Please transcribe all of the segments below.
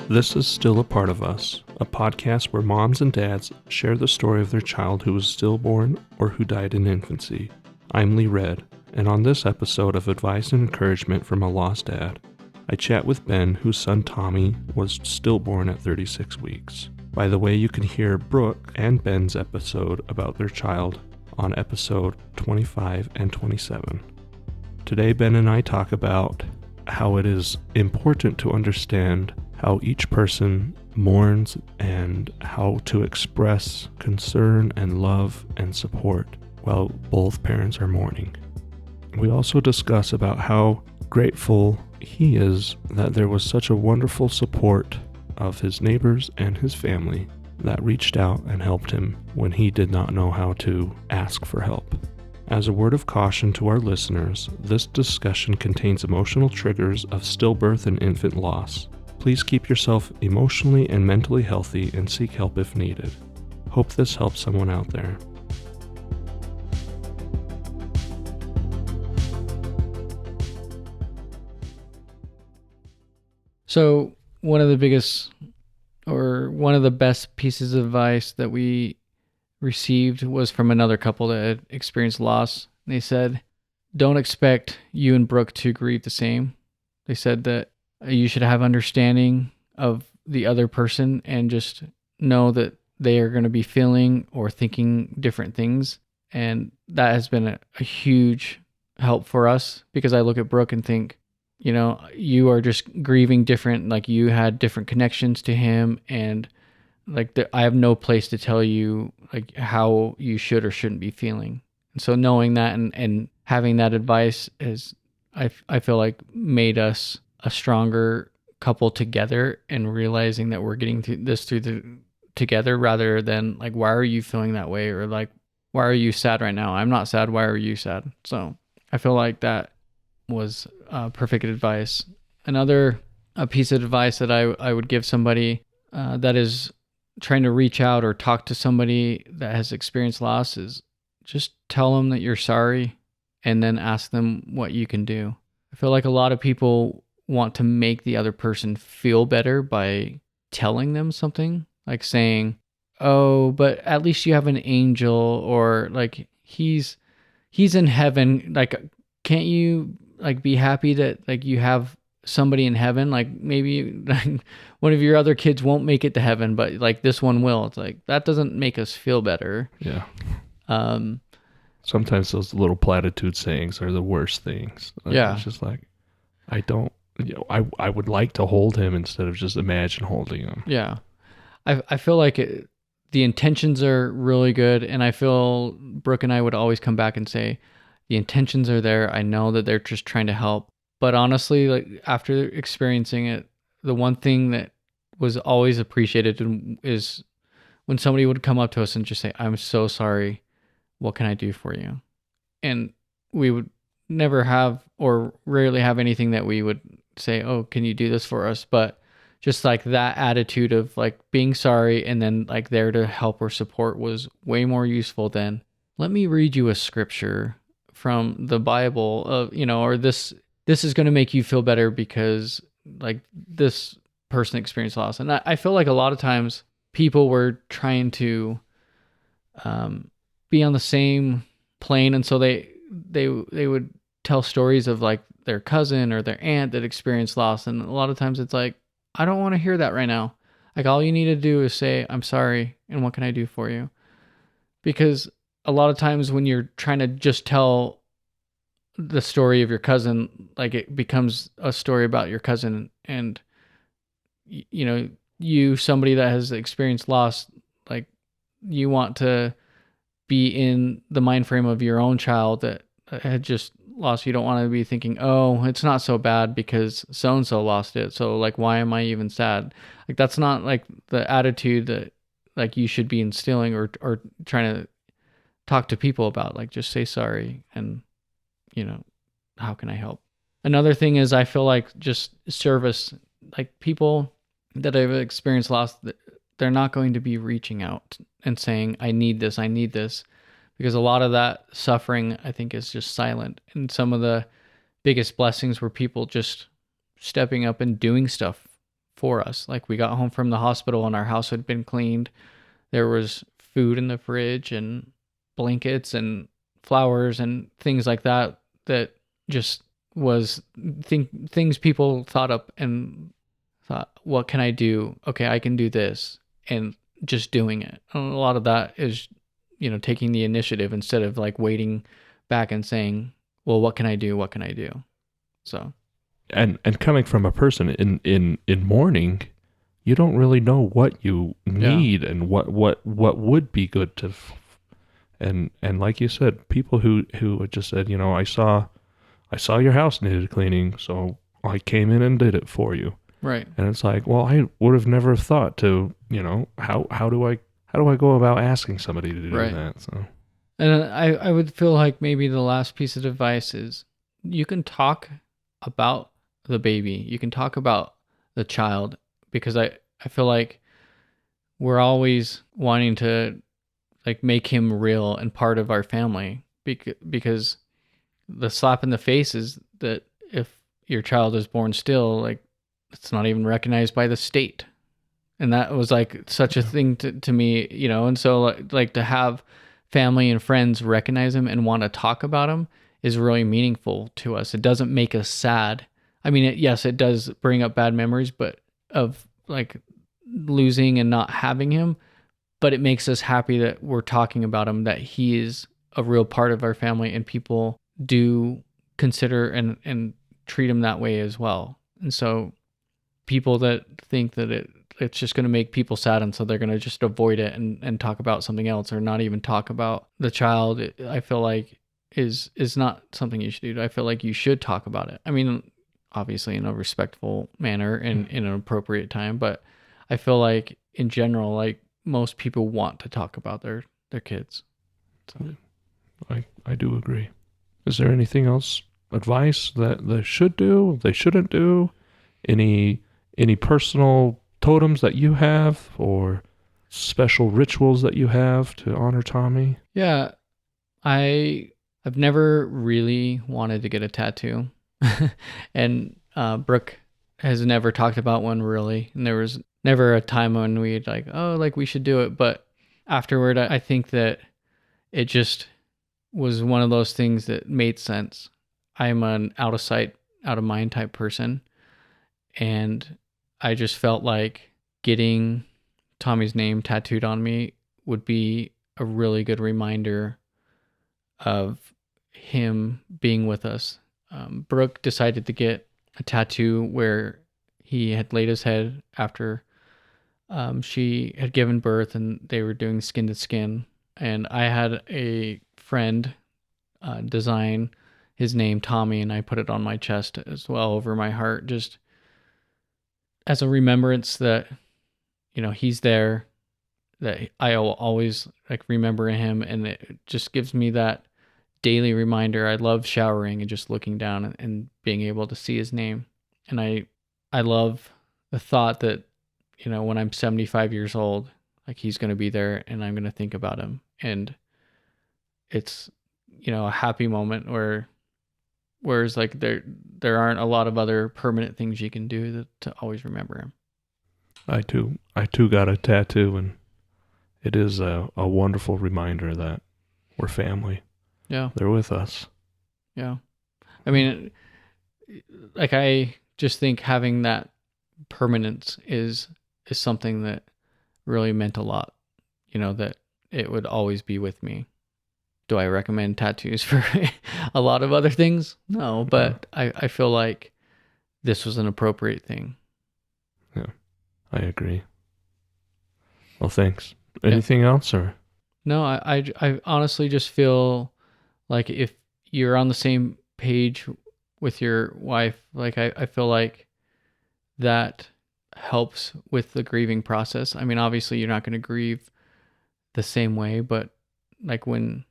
This is Still a Part of Us, a podcast where moms and dads share the story of their child who was stillborn or who died in infancy. I'm Lee Red, and on this episode of Advice and Encouragement from a Lost Dad, I chat with Ben, whose son Tommy was stillborn at 36 weeks. By the way, you can hear Brooke and Ben's episode about their child on episode 25 and 27. Today, Ben and I talk about how it is important to understand how each person mourns and how to express concern and love and support while both parents are mourning. We also discuss about how grateful he is that there was such a wonderful support of his neighbors and his family that reached out and helped him when he did not know how to ask for help. As a word of caution to our listeners, this discussion contains emotional triggers of stillbirth and infant loss. Please keep yourself emotionally and mentally healthy and seek help if needed. Hope this helps someone out there. So one of the best pieces of advice that we received was from another couple that had experienced loss. They said, don't expect you and Brooke to grieve the same. They said that you should have understanding of the other person and just know that they are going to be feeling or thinking different things. And that has been a huge help for us, because I look at Brooke and think, you know, you are just grieving different, like you had different connections to him, and like I have no place to tell you like how you should or shouldn't be feeling. And so knowing that and having that advice is, I feel like, made us a stronger couple together, and realizing that we're getting together rather than like, why are you feeling that way? Or like, why are you sad right now? I'm not sad. Why are you sad? So I feel like that was perfect advice. Another piece of advice that I would give somebody that is trying to reach out or talk to somebody that has experienced loss is just tell them that you're sorry, and then ask them what you can do. I feel like a lot of people want to make the other person feel better by telling them something, like saying, oh, but at least you have an angel, or like he's in heaven. Like, can't you like be happy that like you have somebody in heaven? Like maybe like, one of your other kids won't make it to heaven, but like this one will. It's like, that doesn't make us feel better. Yeah. Sometimes those little platitude sayings are the worst things. Yeah. It's just like, I would like to hold him instead of just imagine holding him. Yeah. I feel like the intentions are really good, and I feel Brooke and I would always come back and say, the intentions are there. I know that they're just trying to help. But honestly, like after experiencing it, the one thing that was always appreciated is when somebody would come up to us and just say, I'm so sorry. What can I do for you? And we would never have, or rarely have, anything that we would say, oh, can you do this for us? But just like that attitude of like being sorry and then like there to help or support was way more useful than, let me read you a scripture from the Bible of, or this is going to make you feel better because like this person experienced loss. And I feel like a lot of times people were trying to be on the same plane, and so they would tell stories of like their cousin or their aunt that experienced loss, and a lot of times it's like, I don't want to hear that right now. Like, all you need to do is say, I'm sorry, and what can I do for you? Because a lot of times when you're trying to just tell the story of your cousin, like it becomes a story about your cousin, and you, somebody that has experienced loss, like you want to be in the mind frame of your own child that had just lost. You don't want to be thinking, oh, it's not so bad because so-and-so lost it, so like why am I even sad? Like that's not like the attitude that like you should be instilling or trying to talk to people about. Like, just say sorry, and how can I help? Another thing is, I feel like just service, like people that have experienced loss, they're not going to be reaching out and saying, I need this, because a lot of that suffering, I think, is just silent. And some of the biggest blessings were people just stepping up and doing stuff for us. Like we got home from the hospital and our house had been cleaned. There was food in the fridge and blankets and flowers and things like that that just was things people thought up and thought, what can I do? Okay, I can do this, and just doing it. And a lot of that is, taking the initiative instead of like waiting back and saying, well, what can I do? What can I do? So, and coming from a person in mourning, you don't really know what you need and what would be good to. And like you said, people who just said, I saw your house needed cleaning, so I came in and did it for you. Right. And it's like, well, I would have never thought to, how do I go about asking somebody to do that? So, and I would feel like maybe the last piece of advice is you can talk about the baby, you can talk about the child, because I feel like we're always wanting to like make him real and part of our family, because the slap in the face is that if your child is born still, like it's not even recognized by the state. And that was like such a thing to me, and so like to have family and friends recognize him and want to talk about him is really meaningful to us. It doesn't make us sad. I mean, yes, it does bring up bad memories, but of like losing and not having him, but it makes us happy that we're talking about him, that he is a real part of our family, and people do consider and treat him that way as well. And so people that think that it's just going to make people sad, and so they're going to just avoid it and talk about something else, or not even talk about the child, I feel like is not something you should do. I feel like you should talk about it. I mean, obviously in a respectful manner and in an appropriate time, but I feel like in general, like most people want to talk about their kids. So. I do agree. Is there anything else, advice that they should do, they shouldn't do? Any personal totems that you have, or special rituals that you have to honor Tommy? Yeah, I've never really wanted to get a tattoo. And Brooke has never talked about one really, and there was never a time when we'd like, oh, like we should do it. But afterward, I think that it just was one of those things that made sense. I'm an out of sight, out of mind type person, and I just felt like getting Tommy's name tattooed on me would be a really good reminder of him being with us. Brooke decided to get a tattoo where he had laid his head after she had given birth, and they were doing skin to skin. And I had a friend design his name, Tommy, and I put it on my chest as well, over my heart, just as a remembrance that, he's there, that I will always like remember him. And it just gives me that daily reminder. I love showering and just looking down and being able to see his name. And I love the thought that, when I'm 75 years old, like he's going to be there and I'm going to think about him. And it's, a happy moment whereas like there aren't a lot of other permanent things you can do to always remember him. I too got a tattoo, and it is a wonderful reminder that we're family. Yeah. They're with us. Yeah. I mean, like I just think having that permanence is something that really meant a lot, that it would always be with me. Do I recommend tattoos for a lot of other things? No, but I feel like this was an appropriate thing. Yeah, I agree. Well, thanks. Anything else, or? No, I honestly just feel like if you're on the same page with your wife, like I feel like that helps with the grieving process. I mean, obviously you're not going to grieve the same way, but like when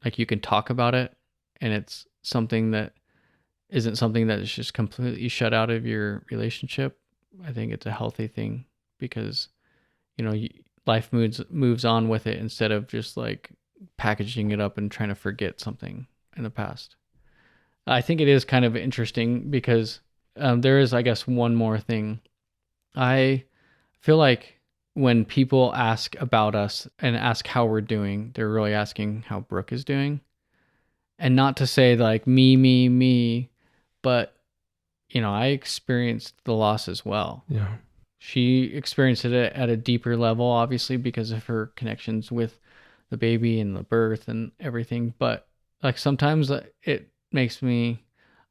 like you can talk about it, and it's something that isn't something that is just completely shut out of your relationship. I think it's a healthy thing, because life moves on with it, instead of just like packaging it up and trying to forget something in the past. I think it is kind of interesting because there is, I guess, one more thing I feel like when people ask about us and ask how we're doing, they're really asking how Brooke is doing. And not to say like me, but I experienced the loss as well. Yeah. She experienced it at a deeper level, obviously, because of her connections with the baby and the birth and everything. But like sometimes it makes me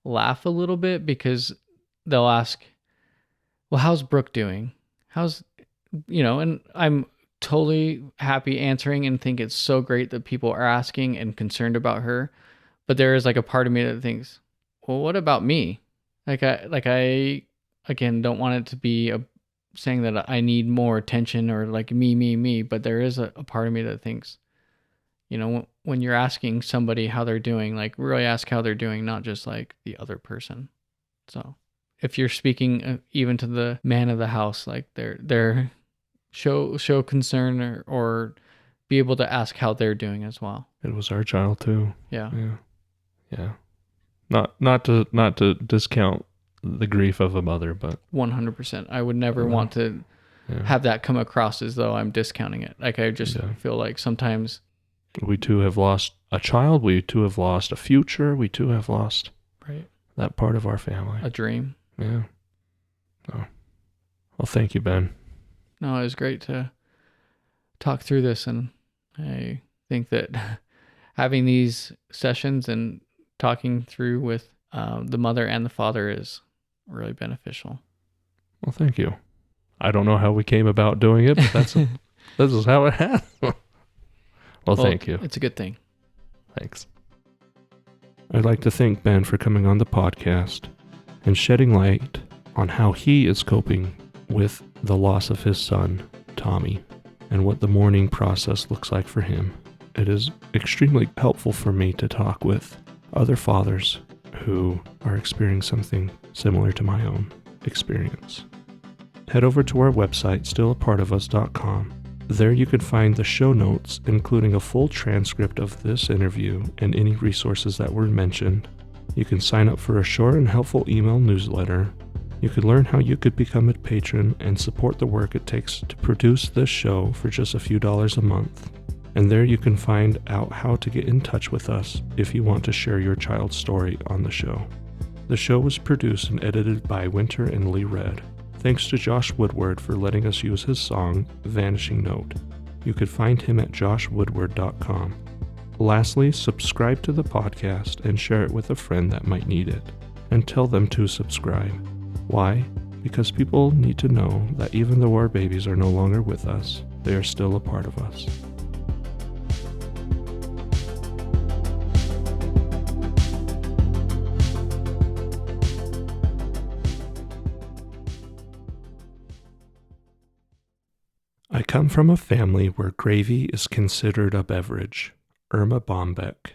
laugh a little bit because they'll ask, well, how's Brooke doing? And I'm totally happy answering and think it's so great that people are asking and concerned about her. But there is like a part of me that thinks, well, what about me? I again don't want it to be saying that I need more attention or like me, but there is a part of me that thinks, when you're asking somebody how they're doing, like really ask how they're doing, not just like the other person. So if you're speaking even to the man of the house, like they're show concern or be able to ask how they're doing as well. It was our child too. Yeah. Yeah. Not to discount the grief of a mother, but 100%. I would never want to have that come across as though I'm discounting it. Like I just feel like sometimes we too have lost a child. We too have lost a future. We too have lost that part of our family. A dream. Yeah. Oh. Well, thank you, Ben. No, it was great to talk through this, and I think that having these sessions and talking through with the mother and the father is really beneficial. Well, thank you. I don't know how we came about doing it, but this is how it happened. Well, thank you. It's a good thing. Thanks. I'd like to thank Ben for coming on the podcast and shedding light on how he is coping with the loss of his son, Tommy, and what the mourning process looks like for him. It is extremely helpful for me to talk with other fathers who are experiencing something similar to my own experience. Head over to our website, stillapartofus.com. There you can find the show notes, including a full transcript of this interview and any resources that were mentioned. You can sign up for a short and helpful email newsletter. You can learn how you could become a patron and support the work it takes to produce this show for just a few dollars a month. And there you can find out how to get in touch with us if you want to share your child's story on the show. The show was produced and edited by Winter and Lee Red. Thanks to Josh Woodward for letting us use his song, Vanishing Note. You could find him at joshwoodward.com. Lastly, subscribe to the podcast and share it with a friend that might need it. And tell them to subscribe. Why? Because people need to know that even though our babies are no longer with us, they are still a part of us. I come from a family where gravy is considered a beverage. Irma Bombeck.